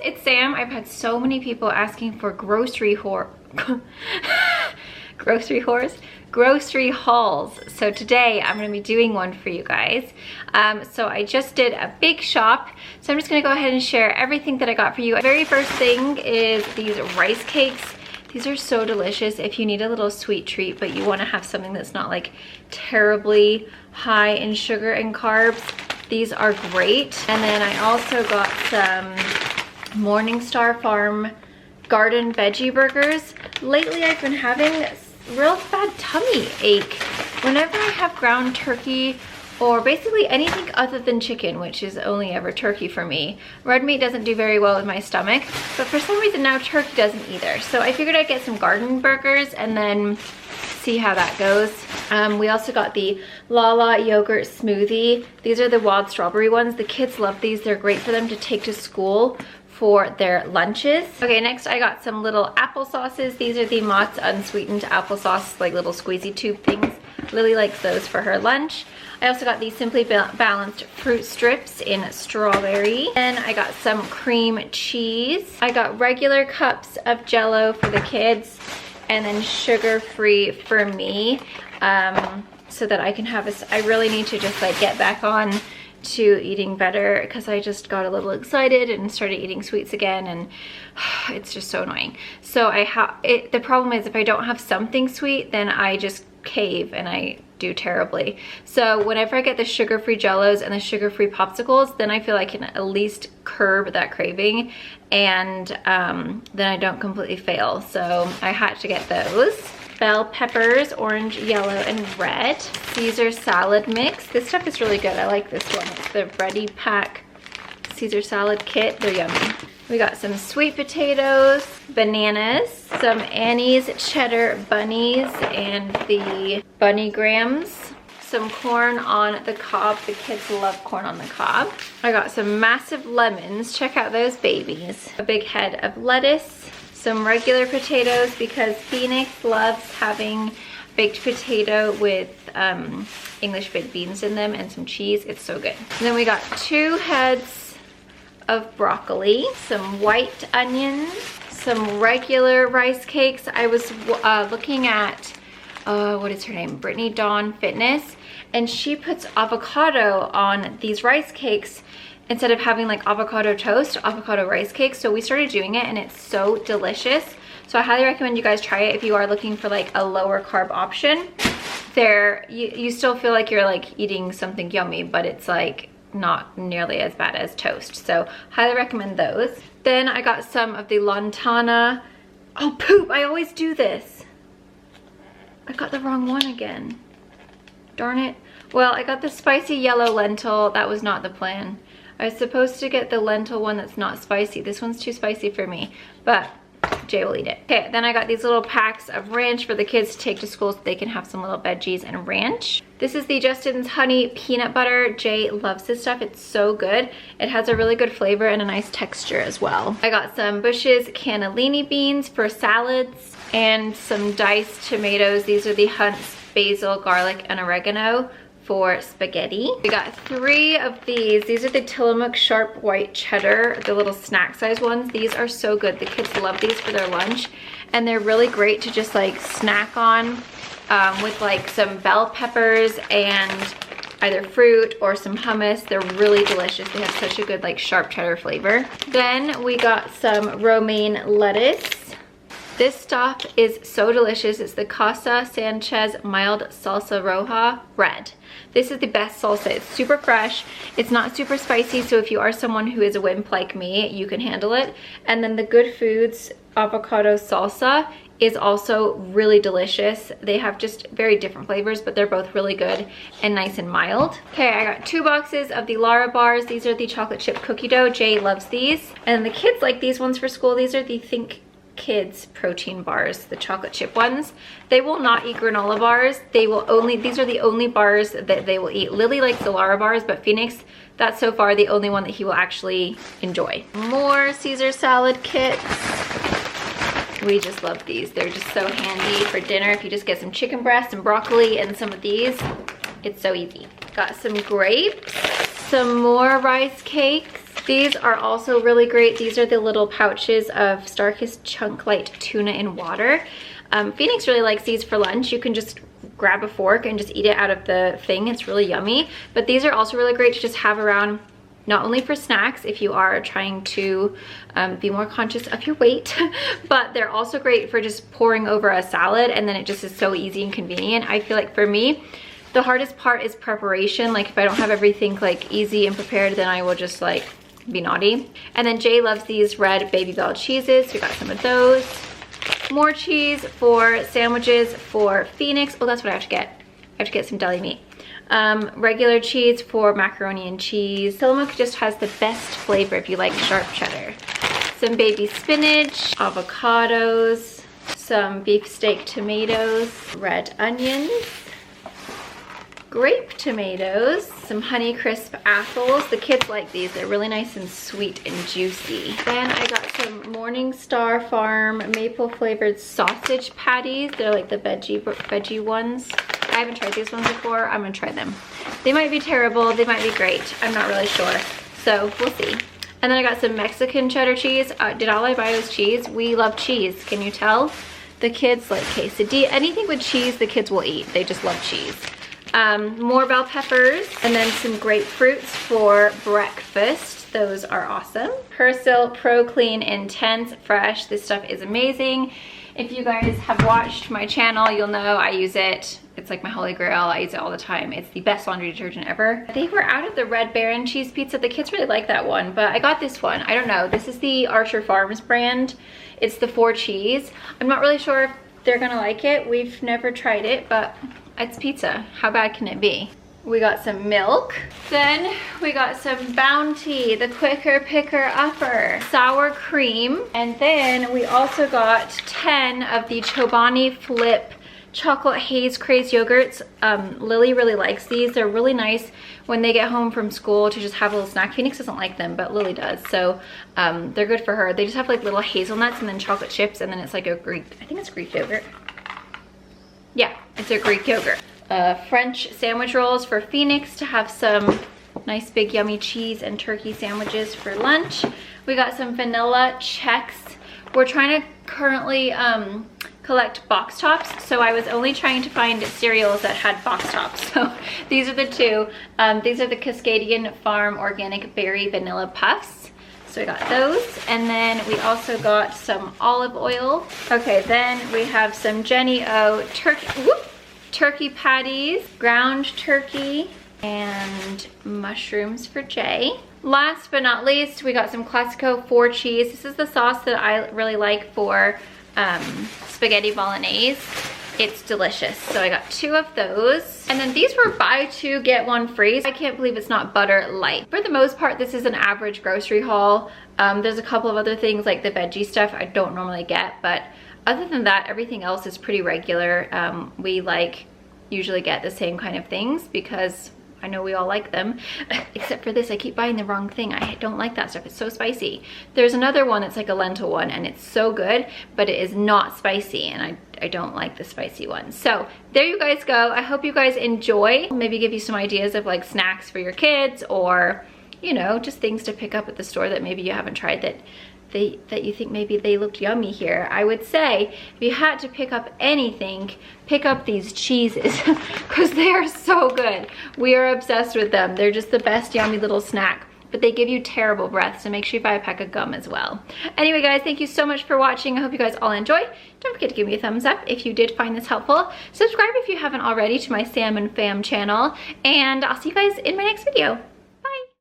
it's Sam. I've had so many people asking for grocery hauls. So today I'm gonna be doing one for you guys. So I just did a big shop. So I'm just gonna go ahead and share everything that I got for you. The very first thing is these rice cakes. These are so delicious if you need a little sweet treat, but you wanna have something that's not like terribly high in sugar and carbs. These are great. And then I also got some Morningstar Farm garden veggie burgers. Lately I've been having real bad tummy ache whenever I have ground turkey or basically anything other than chicken, which is only ever turkey for me. Red meat doesn't do very well with my stomach, but for some reason now turkey doesn't either. So I figured I'd get some garden burgers and then see how that goes. We also got the Lala yogurt smoothie. These are the wild strawberry ones. The kids love these. They're great for them to take to school for their lunches. Okay, next I got some little applesauces. These are the Mott's unsweetened applesauce, like little squeezy tube things. Lily likes those for her lunch. I also got these Simply Balanced fruit strips in strawberry. Then I got some cream cheese. I got regular cups of Jell-O for the kids and then sugar-free for me, so that I can have I really need to just like get back on to eating better because I just got a little excited and started eating sweets again, and it's just so annoying. So the problem is if I don't have something sweet, then I just cave and I do terribly. So whenever I get the sugar-free Jell-Os and the sugar-free popsicles, then I feel I can at least curb that craving, and then I don't completely fail. So I had to get those. Bell peppers, orange, yellow, and red. Caesar salad mix. This stuff is really good. I like this one. It's the Ready Pack Caesar salad kit. They're yummy. We got some sweet potatoes, bananas, some Annie's cheddar bunnies and the bunny grams, some corn on the cob. The kids love corn on the cob. I got some massive lemons. Check out those babies. A big head of lettuce, some regular potatoes because Phoenix loves having baked potato with English baked beans in them and some cheese. It's so good. And then we got 2 heads of broccoli, some white onions, some regular rice cakes. I was looking at, what is her name? Brittany Dawn Fitness, and she puts avocado on these rice cakes instead of having like avocado toast, avocado rice cakes. So we started doing it and it's so delicious. So I highly recommend you guys try it if you are looking for like a lower carb option. You still feel like you're like eating something yummy, but it's like not nearly as bad as toast. So highly recommend those. Then I got some of the Lantana. Oh poop, I always do this. I got the wrong one again. Darn it. Well, I got the spicy yellow lentil. That was not the plan. I was supposed to get the lentil one that's not spicy. This one's too spicy for me, but Jay will eat it. Okay, then I got these little packs of ranch for the kids to take to school so they can have some little veggies and ranch. This is the Justin's Honey Peanut Butter. Jay loves this stuff. It's so good. It has a really good flavor and a nice texture as well. I got some Bush's cannellini beans for salads and some diced tomatoes. These are the Hunt's basil, garlic, and oregano for spaghetti. We got 3 of these. These are the Tillamook Sharp White Cheddar, the little snack size ones. These are so good. The kids love these for their lunch, and they're really great to just like snack on with like some bell peppers and either fruit or some hummus. They're really delicious. They have such a good like sharp cheddar flavor. Then we got some romaine lettuce. This stuff is so delicious. It's the Casa Sanchez Mild Salsa Roja Red. This is the best salsa. It's super fresh. It's not super spicy, so if you are someone who is a wimp like me, you can handle it. And then the Good Foods Avocado Salsa is also really delicious. They have just very different flavors, but they're both really good and nice and mild. Okay, I got 2 boxes of the Lara bars. These are the chocolate chip cookie dough. Jay loves these. And the kids like these ones for school. These are the Think Kids protein bars, the chocolate chip ones. They will not eat granola bars. They will only, these are the only bars that they will eat. Lily likes the Lara bars, but Phoenix, that's so far the only one that he will actually enjoy. More Caesar salad kits. We just love these. They're just so handy for dinner. If you just get some chicken breast and broccoli and some of these, it's so easy. Got some grapes, some more rice cakes, These are also really great. These are the little pouches of Starkist Chunk Light Tuna in Water. Phoenix really likes these for lunch. You can just grab a fork and just eat it out of the thing. It's really yummy. But these are also really great to just have around, not only for snacks if you are trying to be more conscious of your weight, but they're also great for just pouring over a salad, and then it just is so easy and convenient. I feel like for me, the hardest part is preparation. Like if I don't have everything like easy and prepared, then I will just like be naughty. And then Jay loves these red Baby Bell cheeses, so we got some of those. More cheese for sandwiches for Phoenix. Oh, that's what I have to get. I have to get some deli meat. Regular cheese for macaroni and cheese. Tillamook just has the best flavor if you like sharp cheddar. Some baby spinach, avocados, some beefsteak tomatoes, red onions, grape tomatoes, some Honeycrisp apples. The kids like these. They're really nice and sweet and juicy. Then I got some Morningstar Farm maple flavored sausage patties. They're like the veggie ones. I haven't tried these ones before. I'm gonna try them. They might be terrible, they might be great. I'm not really sure. So we'll see. And then I got some Mexican cheddar cheese. Did all I buy was cheese? We love cheese, can you tell? The kids like quesadilla. Anything with cheese, the kids will eat. They just love cheese. More bell peppers, and then some grapefruits for breakfast. Those are awesome. Persil Pro Clean Intense Fresh. This stuff is amazing. If you guys have watched my channel, you'll know I use it. It's like my holy grail. I use it all the time. It's the best laundry detergent ever. They were out of the Red Baron cheese pizza. The kids really like that one, but I got this one. I don't know. This is the Archer Farms brand. It's the 4 cheese. I'm not really sure if they're gonna like it. We've never tried it, but it's pizza. How bad can it be? We got some milk. Then we got some Bounty, the Quicker Picker Upper, sour cream. And then we also got 10 of the Chobani Flip Chocolate Haze Craze yogurts. Lily really likes these. They're really nice when they get home from school to just have a little snack. Phoenix doesn't like them, but Lily does. So they're good for her. They just have like little hazelnuts and then chocolate chips, and then it's like a Greek, I think it's Greek yogurt. Yeah, it's a Greek yogurt. French sandwich rolls for Phoenix to have some nice big yummy cheese and turkey sandwiches for lunch. We got some vanilla Chex. We're trying to currently collect box tops, so I was only trying to find cereals that had box tops. So these are the 2. These are the Cascadian Farm Organic Berry Vanilla Puffs. So we got those, and then we also got some olive oil. Okay, then we have some Jenny O turkey patties, ground turkey, and mushrooms for Jay. Last but not least, we got some Classico 4 cheese. This is the sauce that I really like for spaghetti bolognese. It's delicious. So I got 2 of those. And then these were buy 2 get 1 free. I can't believe it's not butter light. For the most part, this is an average grocery haul. There's a couple of other things like the veggie stuff I don't normally get, but other than that, everything else is pretty regular. We usually get the same kind of things because I know we all like them, except for this. I keep buying the wrong thing. I don't like that stuff. It's so spicy. There's another one that's like a lentil one, and it's so good, but it is not spicy, and I don't like the spicy one. So there you guys go. I hope you guys enjoy. Maybe give you some ideas of like snacks for your kids, or you know, just things to pick up at the store that maybe you haven't tried that you think maybe they looked yummy here. I would say if you had to pick up anything, pick up these cheeses because they are so good. We are obsessed with them. They're just the best yummy little snack, but they give you terrible breath, so make sure you buy a pack of gum as well. Anyway guys, thank you so much for watching. I hope you guys all enjoy. Don't forget to give me a thumbs up if you did find this helpful. Subscribe if you haven't already to my Sam and Fam channel, and I'll see you guys in my next video.